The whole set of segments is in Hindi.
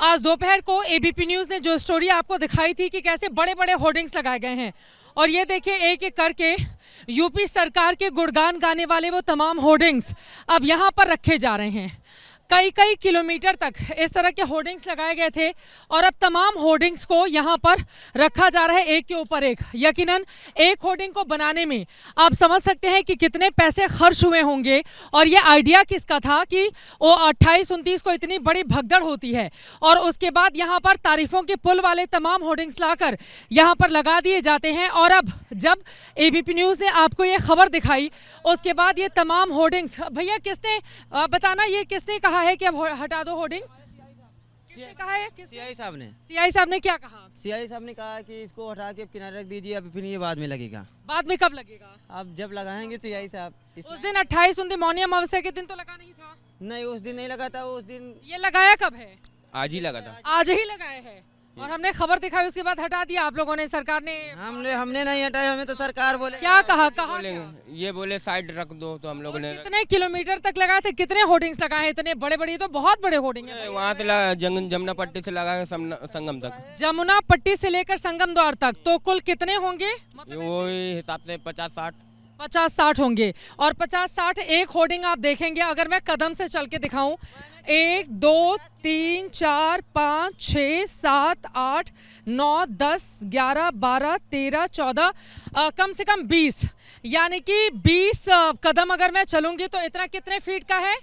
आज दोपहर को एबीपी न्यूज़ ने जो स्टोरी आपको दिखाई थी कि कैसे बड़े बड़े होर्डिंग्स लगाए गए हैं, और ये देखिए एक एक करके यूपी सरकार के गुणगान गाने वाले वो तमाम होर्डिंग्स अब यहाँ पर रखे जा रहे हैं। कई कई किलोमीटर तक इस तरह के होर्डिंग्स लगाए गए थे और अब तमाम होर्डिंग्स को यहाँ पर रखा जा रहा है एक के ऊपर एक। यकीनन एक होर्डिंग को बनाने में आप समझ सकते हैं कि कितने पैसे खर्च हुए होंगे, और ये आइडिया किसका था कि वो 28-29 को इतनी बड़ी भगदड़ होती है और उसके बाद यहाँ पर तारीफों के पुल वाले तमाम होर्डिंग्स लाकर यहाँ पर लगा दिए जाते हैं। और अब जब एबीपी न्यूज़ ने आपको ये खबर दिखाई उसके बाद ये तमाम होर्डिंग्स, भैया किसने बताना, ये किसने कहा है कि अब हटा दो होर्डिंग? किसने कहा है? सीआई साहब ने। सीआई साहब ने क्या कहा? सीआई साहब ने कहा कि इसको हटा के किनारे रख दीजिए, अभी फिर ये बाद में लगेगा। बाद में कब लगेगा? अब जब लगाएंगे सीआई साहब। उस दिन 28-29 मौनी अमावस्या के दिन तो लगा नहीं था। नहीं, उस दिन नहीं लगा था। उस दिन ये लगाया कब है? आज ही लगा था। आज ही लगाया है और हमने खबर दिखाई उसके बाद हटा दिया आप लोगों ने, सरकार ने। हमने नहीं हटाया, हमें तो सरकार बोले। क्या कहा? ये बोले साइड रख दो, तो हम लोगों ने कितने किलोमीटर तक लगाए थे? कितने होर्डिंग्स लगाए हैं? इतने बड़े बड़े, तो बहुत बड़े होर्डिंग है। वहाँ से जमुना पट्टी से लगा के संगम तक। जमुना पट्टी से लेकर संगम द्वार तक तो कुल कितने होंगे? वही हिसाब से 50-60 होंगे। और 50-60 एक होर्डिंग आप देखेंगे, अगर मैं कदम से चल के दिखाऊं, 1 2 3 4 5 6 7 8 9 10 11 12 13 14 कम से कम 20, यानी कि 20 कदम अगर मैं चलूंगी तो इतना कितने फीट का है?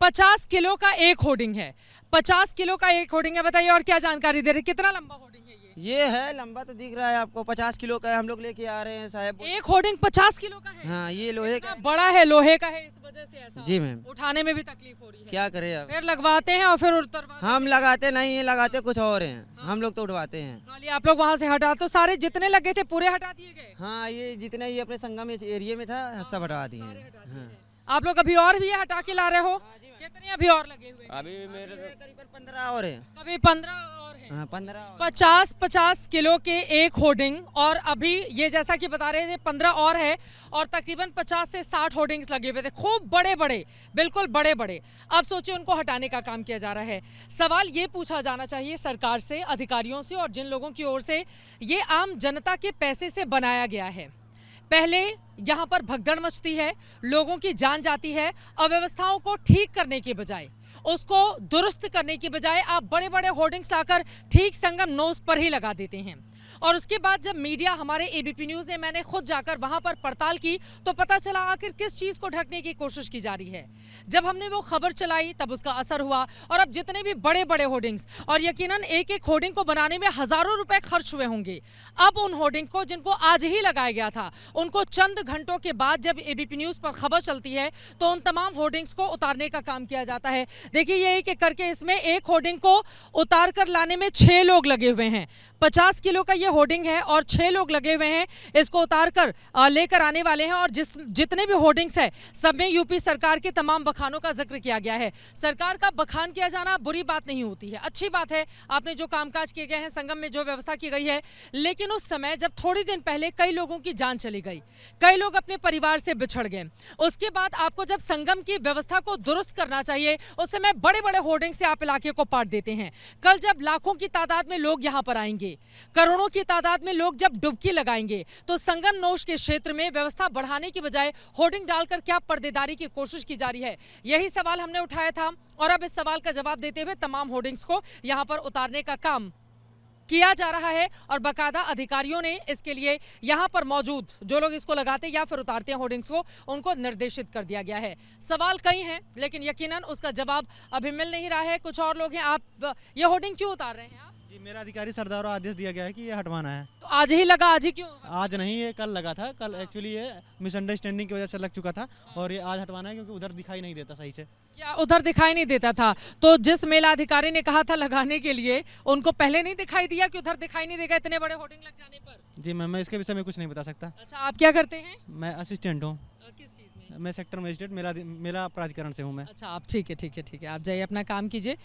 50 किलो का एक होर्डिंग है। 50 किलो का एक होर्डिंग है। बताइए और क्या जानकारी दे रहे, कितना लंबा होर्डिंग है ये है? लंबा तो दिख रहा है आपको, 50 किलो का है। हम लोग लेके आ रहे हैं साहब। एक होर्डिंग 50 किलो का है? हाँ, ये लोहे का बड़ा है, लोहे का है, इस वजह से ऐसा जी मैम, उठाने में भी तकलीफ हो रही है। क्या करें अब? फिर लगवाते हैं और फिर उतरवाते हैं। हम लगाते नहीं है, लगाते कुछ और हैं। हम लोग तो उठवाते हैं। खाली आप लोग वहाँ से हटा, तो सारे जितने लगे थे पूरे हटा दिए गए? हाँ, ये जितने ही अपने संगम एरिया में था सब हटा दिए हैं। हाँ। आप लोग अभी और भी ये हटा के ला रहे हो? कितने अभी और लगे हुए? अभी मेरे करीबन 15 और है। कभी 15 और है। हाँ, 15 50-50 किलो के एक होर्डिंग, और अभी ये जैसा कि बता रहे थे 15 और है, और तकरीबन 50 से 60 होर्डिंग्स लगे हुए थे, खूब बड़े बड़े, बिल्कुल बड़े बड़े। अब सोचिए उनको हटाने का काम किया जा रहा है। सवाल ये पूछा जाना चाहिए सरकार से, अधिकारियों से और जिन लोगों की ओर से ये आम जनता के पैसे से बनाया गया है। पहले यहाँ पर भगदड़ मचती है, लोगों की जान जाती है, अव्यवस्थाओं को ठीक करने के बजाय, उसको दुरुस्त करने की बजाय आप बड़े बड़े होर्डिंग्स लाकर ठीक संगम नोज पर ही लगा देते हैं। और उसके बाद जब मीडिया, हमारे एबीपी न्यूज़ ने, मैंने खुद जाकर वहां पर पड़ताल की तो पता चला आखिर किस चीज़ को ढकने की कोशिश की जा रही है। जब हमने वो खबर चलाई तब उसका असर हुआ, और अब जितने भी बड़े बड़े होर्डिंग्स, और यकीनन एक एक होर्डिंग को बनाने में हज़ारों रुपए खर्च हुए होंगे, अब उन होर्डिंग को जिनको आज ही लगाया गया था उनको चंद घंटों के बाद जब एबीपी न्यूज़ पर खबर चलती है तो उन तमाम होर्डिंग्स को उतारने का काम किया जाता है। देखिए ये एक एक करके इसमें एक होर्डिंग को उतार कर लाने में 6 लोग लगे हुए हैं। 50 किलो का ये होर्डिंग है और 6 लोग लगे हुए हैं इसको उतार कर लेकर आने वाले हैं। और जितने भी होर्डिंग्स है सब में यूपी सरकार के तमाम बखानों का जिक्र किया गया है। सरकार का बखान किया जाना बुरी बात नहीं होती है, अच्छी बात है। आपने जो कामकाज किए गए हैं, संगम में जो व्यवस्था की गई है, लेकिन उस समय जब थोड़ी दिन पहले कई लोगों की जान चली गई, कई लोग अपने परिवार से बिछड़ गए, उसके बाद आपको जब संगम की व्यवस्था को दुरुस्त करना चाहिए उस समय बड़े बड़े होर्डिंग से आप इलाके को पाट देते हैं। कल जब लाखों की तादाद में लोग यहाँ पर आएंगे, करोड़ों की तादाद में लोग जब डुबकी लगाएंगे, तो संगम नोश के क्षेत्र में व्यवस्था बढ़ाने की बजाय होर्डिंग डालकर क्या पर्देदारी की कोशिश की जा रही है, यही सवाल हमने उठाया था। और अब इस सवाल का जवाब देते हुए तमाम होर्डिंग्स को यहाँ पर उतारने का काम किया जा रहा है, और बाकायदा अधिकारियों ने इसके लिए यहाँ पर मौजूद जो लोग इसको लगाते या फिर उतारते हैं होर्डिंग्स को, उनको निर्देशित कर दिया गया है। सवाल कई हैं लेकिन यकीनन उसका जवाब अभी मिल नहीं रहा है। कुछ और लोग हैं। आप ये होर्डिंग क्यों उतार रहे हैं? आप जी, मेरा अधिकारी सरदारों आदेश दिया गया है कि ये हटवाना है। तो आज ही लगा? आज ही क्यों? आज नहीं, ये कल लगा था। कल एक्चुअली ये मिसअंडरस्टैंडिंग की वजह से लग चुका था, और ये आज हटवाना है क्योंकि उधर दिखाई नहीं देता सही से। क्या उधर दिखाई नहीं देता था? तो जिस मेला अधिकारी ने कहा था लगाने के लिए, उनको पहले नहीं दिखाई दिया कि उधर दिखाई नहीं देगा इतने बड़े होर्डिंग लग जाने पर? जी मैम, मैं इसके विषय में कुछ नहीं बता सकता। अच्छा, आप क्या करते हैं? मैं असिस्टेंट हूँ। किस चीज मैं सेक्टर मजिस्ट्रेट मेला प्राधिकरण से हूँ मैं। अच्छा, आप ठीक है, ठीक है, ठीक है, आप जाइए अपना काम कीजिए।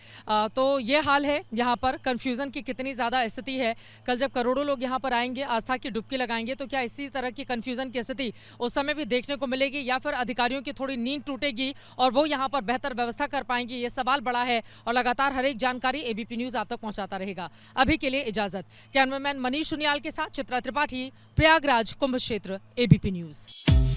तो ये हाल है यहाँ पर, कन्फ्यूज़न की कितनी ज़्यादा स्थिति है। कल जब करोड़ों लोग यहाँ पर आएंगे, आस्था की डुबकी लगाएंगे, तो क्या इसी तरह की कन्फ्यूज़न की स्थिति उस समय भी देखने को मिलेगी, या फिर अधिकारियों की थोड़ी नींद टूटेगी और वो यहाँ पर बेहतर व्यवस्था कर पाएंगे, ये सवाल बड़ा है। और लगातार हर एक जानकारी एबीपी न्यूज़ आप तक पहुँचाता रहेगा। अभी के लिए इजाज़त। कैमरामैन मनीष सुनियाल के साथ चित्रा त्रिपाठी, प्रयागराज कुंभ क्षेत्र, एबीपी न्यूज़।